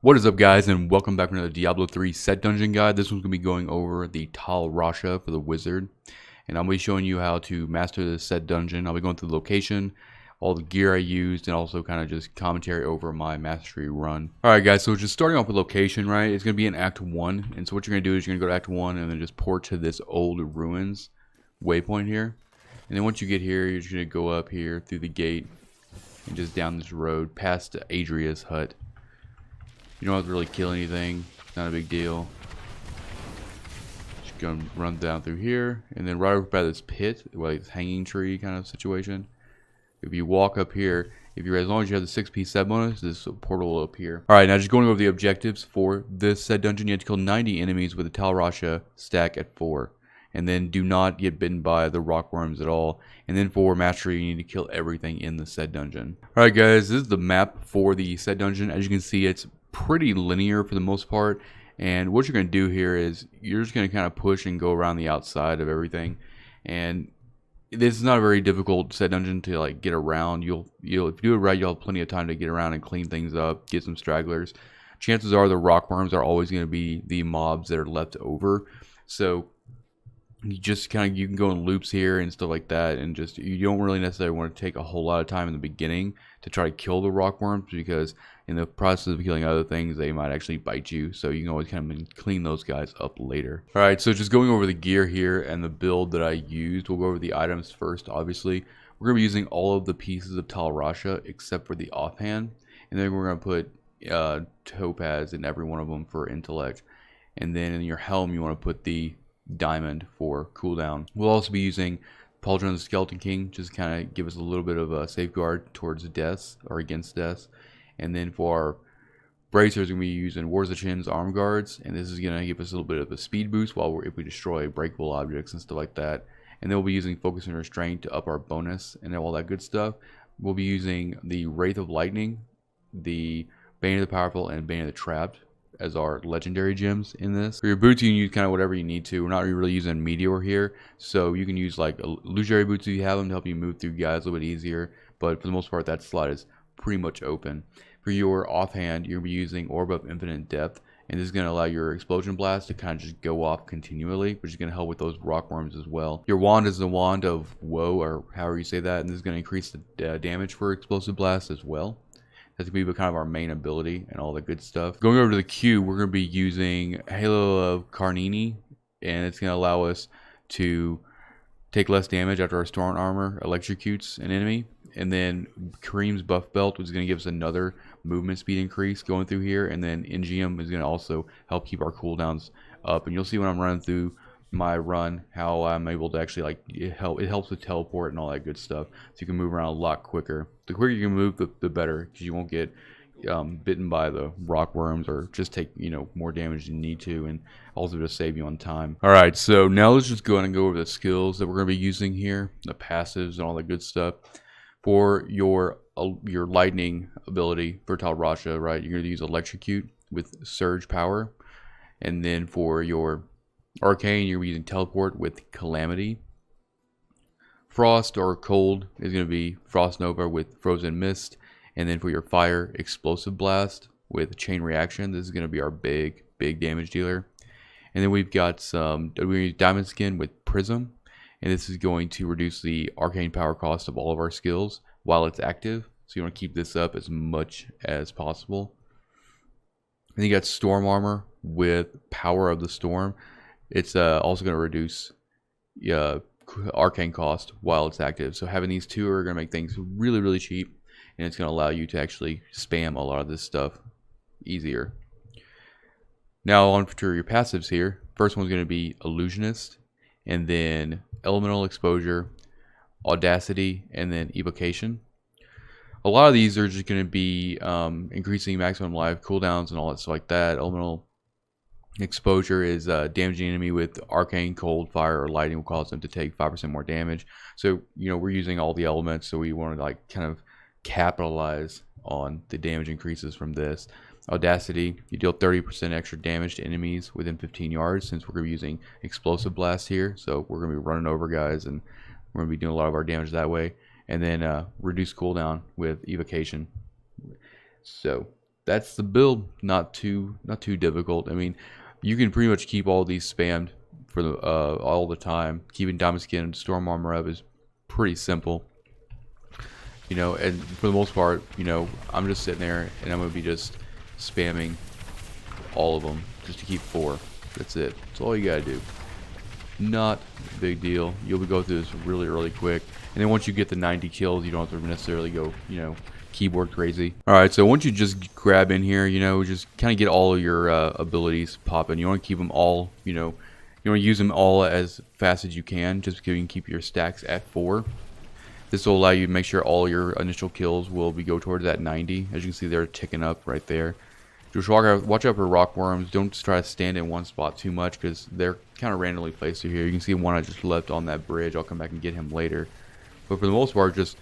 What is up, guys, and welcome back to another Diablo 3 set dungeon guide. This one's going to be going over the Tal Rasha for the wizard, and I'm going to be showing you how to master this set dungeon. I'll be going through the location, all the gear I used, and also kind of just commentary over my mastery run. Alright guys, so just starting off with location, right, it's going to be in Act 1, and so what you're going to do is you're going to go to Act 1 and then just port to this old ruins waypoint here. And then once you get here, you're just going to go up here through the gate and just down this road past Adria's hut. You don't have to really kill anything. It's not a big deal. Just gonna run down through here, and then right over by this pit, like this hanging tree kind of situation. If you walk up here, as long as you have the 6-piece set bonus, this portal will appear. All right, now just going over the objectives for this set dungeon. You have to kill 90 enemies with a Tal Rasha stack at 4. And then do not get bitten by the rock worms at all. And then for mastery, you need to kill everything in the set dungeon. Alright guys, this is the map for the set dungeon. As you can see, it's pretty linear for the most part. And what you're going to do here is you're just going to kind of push and go around the outside of everything. And this is not a very difficult set dungeon to like get around. If you do it right, you'll have plenty of time to get around and clean things up, get some stragglers. Chances are the rock worms are always going to be the mobs that are left over. So you just you can go in loops here and stuff like that, and just you don't really necessarily want to take a whole lot of time in the beginning to try to kill the rock worms, because in the process of killing other things they might actually bite you, so you can always kind of clean those guys up later. Alright, so just going over the gear here and the build that I used. We'll go over the items first. Obviously we're going to be using all of the pieces of Tal Rasha except for the offhand, and then we're going to put topaz in every one of them for intellect, and then in your helm you want to put the diamond for cooldown. We'll also be using Pauldron of the Skeleton King, just kind of give us a little bit of a safeguard towards deaths or against deaths. And then for our bracers, we're going to be using Wars of Chin's arm guards, and this is going to give us a little bit of a speed boost if we destroy breakable objects and stuff like that. And then we'll be using Focus and Restraint to up our bonus and all that good stuff. We'll be using the Wraith of Lightning, the Bane of the Powerful, and Bane of the Trapped as our legendary gems in this. For your boots, you can use kind of whatever you need to. We're not really using Meteor here, so you can use like illusionary boots if you have them to help you move through guys a little bit easier, but for the most part that slot is pretty much open. For your offhand, you're going to be using Orb of Infinite Depth, and this is going to allow your explosion blast to kind of just go off continually, which is going to help with those rock worms as well. Your wand is the Wand of Woe, or however you say that, and this is going to increase the damage for explosive blast as well. That's going to be kind of our main ability and all the good stuff. Going over to the Q, we're going to be using Halo of Carnini, and it's going to allow us to take less damage after our Storm Armor electrocutes an enemy. And then Kareem's Buff Belt is going to give us another movement speed increase going through here. And then Ingium is going to also help keep our cooldowns up. And you'll see when I'm running through my run how I'm able to actually it helps with teleport and all that good stuff, so you can move around a lot quicker. The quicker you can move, the better, because you won't get bitten by the rock worms or just take more damage than you need to, and also to save you on time. Alright, so now let's just go ahead and go over the skills that we're going to be using here, the passives and all that good stuff. For your lightning ability for Tal Rasha, right, you're going to use Electrocute with Surge Power, and then for your Arcane, you're using Teleport with Calamity. Frost or Cold is going to be Frost Nova with Frozen Mist. And then for your Fire, Explosive Blast with Chain Reaction. This is going to be our big damage dealer. And then we've got we use Diamond Skin with Prism. And this is going to reduce the arcane power cost of all of our skills while it's active. So you want to keep this up as much as possible. And you got Storm Armor with Power of the Storm. It's also going to reduce arcane cost while it's active. So having these two are going to make things really cheap, and it's going to allow you to actually spam a lot of this stuff easier. Now on to your passives here. First one's going to be Illusionist, and then Elemental Exposure, Audacity, and then Evocation. A lot of these are just going to be increasing maximum life cooldowns and all that stuff like that. Elemental Exposure is damaging enemy with arcane, cold, fire, or lightning will cause them to take 5% more damage. So we're using all the elements, so we want to kind of capitalize on the damage increases from this. Audacity, you deal 30% extra damage to enemies within 15 yards, since we're going to be using Explosive Blast here. So we're going to be running over guys, and we're going to be doing a lot of our damage that way. And then reduce cooldown with Evocation. So that's the build. Not too difficult. I mean, you can pretty much keep all these spammed for the all the time. Keeping diamond skin and storm armor up is pretty simple. You know, and for the most part, you know, I'm just sitting there and I'm gonna be just spamming all of them just to keep 4. That's it. That's all you gotta do. Not a big deal. You'll go through this really quick, and then once you get the 90 kills, you don't have to necessarily go, you know, keyboard crazy. Alright, so once you just grab in here, you know, just kind of get all of your abilities popping. You want to keep them all, you know, you want to use them all as fast as you can, just because you can keep your stacks at 4. This will allow you to make sure all your initial kills will go towards that 90. As you can see, they're ticking up right there. Just watch out for rock worms. Don't just try to stand in one spot too much, because they're kind of randomly placed through here. You can see one I just left on that bridge. I'll come back and get him later. But for the most part, just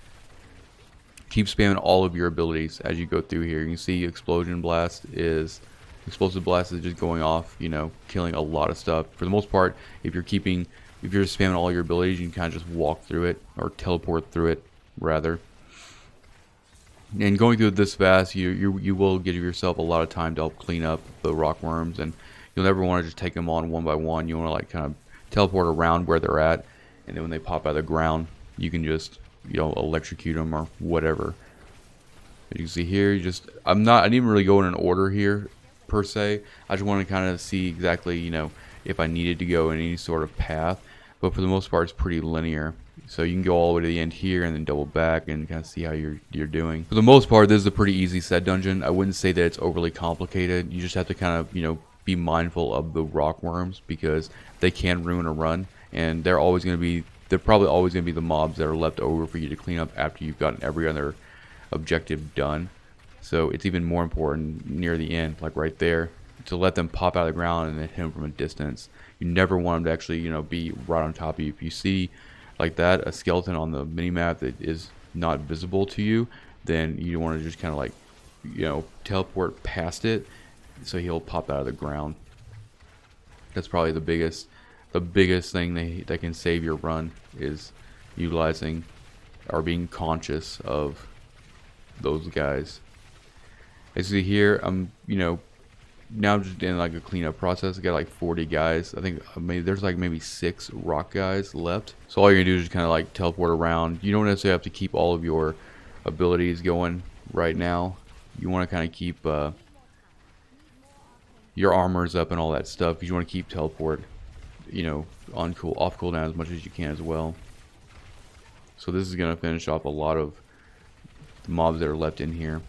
keep spamming all of your abilities as you go through here. You can see explosive blast is just going off, you know, killing a lot of stuff. For the most part, if you're spamming all your abilities, you can kind of just walk through it, or teleport through it rather. And going through it this fast, you will give yourself a lot of time to help clean up the rock worms, and you'll never want to just take them on one by one. You want to like kind of teleport around where they're at, and then when they pop out of the ground, you can just, you know, electrocute them or whatever. As you can see here, I didn't even really go in an order here per se. I just want to kind of see exactly, you know, if I needed to go in any sort of path. But for the most part, it's pretty linear. So you can go all the way to the end here and then double back and kind of see how you're doing. For the most part, this is a pretty easy set dungeon. I wouldn't say that it's overly complicated. You just have to kind of, you know, be mindful of the rock worms, because they can ruin a run, and they're probably always going to be the mobs that are left over for you to clean up after you've gotten every other objective done. So it's even more important near the end, like right there, to let them pop out of the ground and then hit them from a distance. You never want them to actually, you know, be right on top of you. If you see like that, a skeleton on the minimap that is not visible to you, then you want to just kind of like, you know, teleport past it so he'll pop out of the ground. That's probably the biggest thing that can save your run, is utilizing or being conscious of those guys. As you see here, you know, now I'm just in like a cleanup process. I got like 40 guys. I think there's like maybe 6 rock guys left. So all you're gonna do is just kind of like teleport around. You don't necessarily have to keep all of your abilities going right now. You want to kind of keep your armors up and all that stuff, because you want to keep teleport, you know, off cooldown as much as you can as well. So this is gonna finish off a lot of the mobs that are left in here.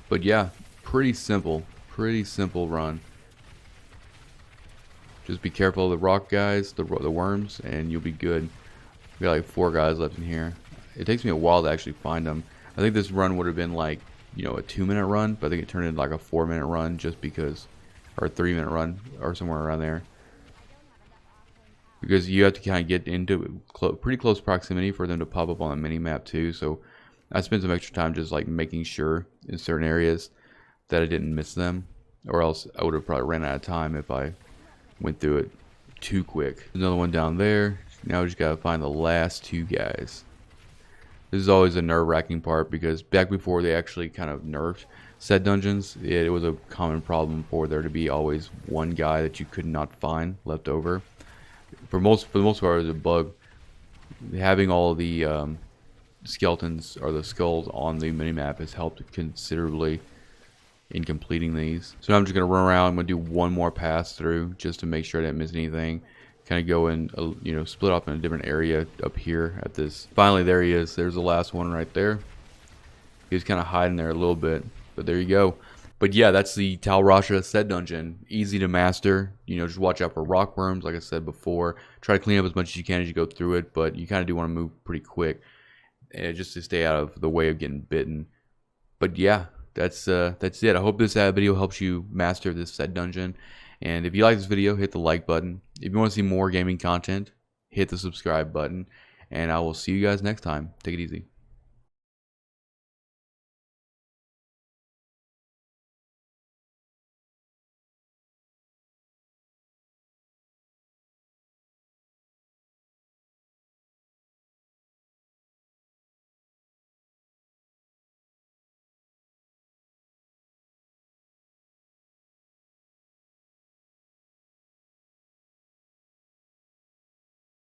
But yeah, pretty simple run. Just be careful of the rock guys, the worms, and you'll be good. We got like 4 guys left in here. It takes me a while to actually find them. I think this run would have been like, you know, a 2-minute run, but I think it turned into like a 4-minute run, just because, or a 3-minute run, or somewhere around there. Because you have to kind of get into pretty close proximity for them to pop up on the mini map too. So I spent some extra time just like making sure in certain areas that I didn't miss them, or else I would have probably ran out of time if I went through it too quick. Another one down there. Now we just gotta find the last 2 guys. This is always a nerve-wracking part, because back before they actually kind of nerfed set dungeons, it was a common problem for there to be always one guy that you could not find left over. For the most part, it was a bug. Having all the skeletons or the skulls on the minimap has helped considerably in completing these. So now I'm just gonna run around. I'm gonna do one more pass through just to make sure I didn't miss anything. Kind of go in, you know, split off in a different area up here at this. Finally, there he is. There's the last one right there. He was kind of hiding there a little bit, but there you go. But yeah, that's the Tal Rasha set dungeon. Easy to master. You know, just watch out for rock worms, like I said before. Try to clean up as much as you can as you go through it, but you kind of do want to move pretty quick, just to stay out of the way of getting bitten. But yeah, that's it. I hope this video helps you master this set dungeon. And if you like this video, hit the like button. If you want to see more gaming content, hit the subscribe button. And I will see you guys next time. Take it easy.